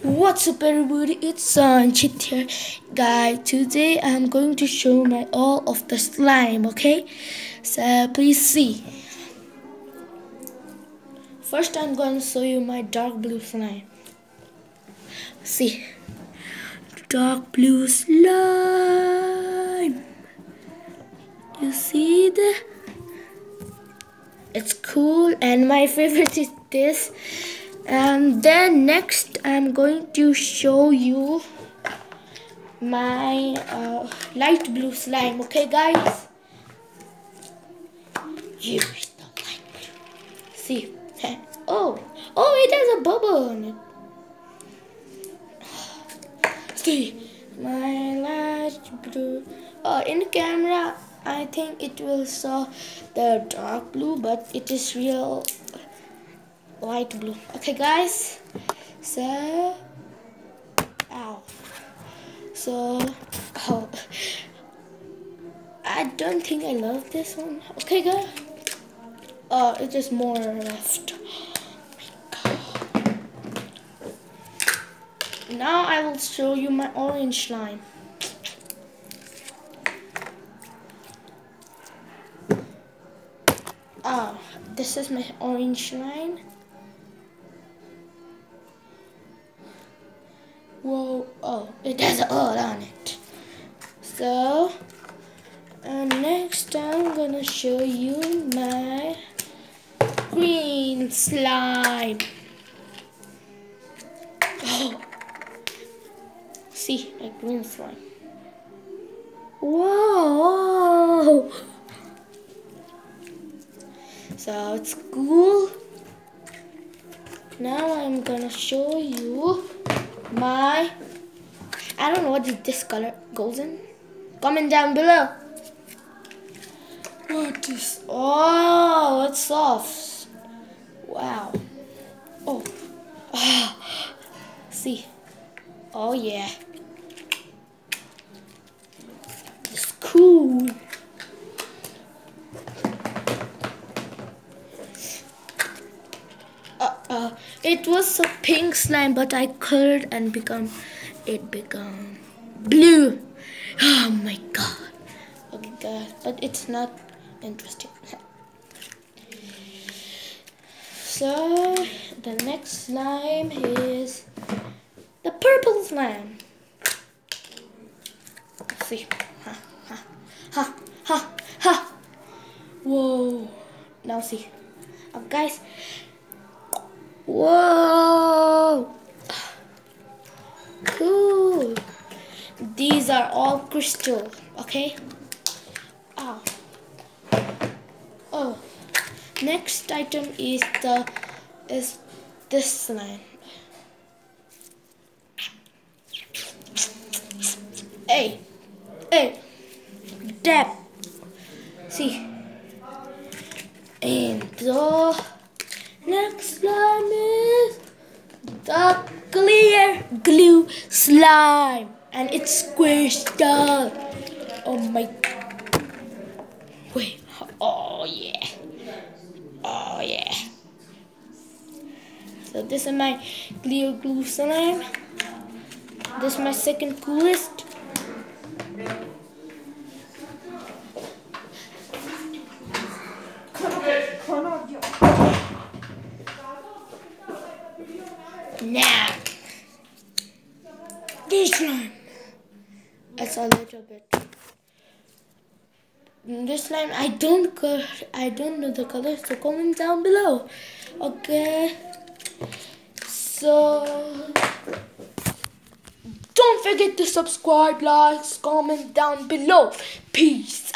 What's up everybody, it's Sanchit here. Guys, today I'm going to show my all of the slime, okay? So please see. First I'm going to show you my dark blue slime. See. Dark blue slime. You see that? It's cool and my favorite is this. And then next I'm going to show you my light blue slime, okay guys? Here's the light blue. See? Oh, it has a bubble on it. See? My light blue. In camera I think it will show the dark blue, but it is real light blue. Okay guys, so I don't think I love this one. Okay guys, it is more left. Now I will show you my orange slime. This is my orange slime. Whoa, it has a O on it. So, next I'm gonna show you my green slime. See, my green slime. Whoa! So it's cool. Now I'm gonna show you my, I don't know what this color goes in. Comment down below. What is, it's soft. Wow. See. Oh yeah. It's cool. It was a pink slime, but I colored and it become blue. Oh my god. Okay guys, but it's not interesting. So the next slime is the purple slime. Let's see. Whoa. Now see. Guys. Whoa! Cool. These are all crystal, okay? Next item is this slime. Hey, dab. See. And the next slime is the clear glue slime, and it's crystal. Oh my! Wait! Oh yeah! So this is my clear glue slime. This is my second coolest. Now, this slime. It's a little bit. This slime, I don't know the color, so comment down below. Okay. So don't forget to subscribe, like, comment down below. Peace.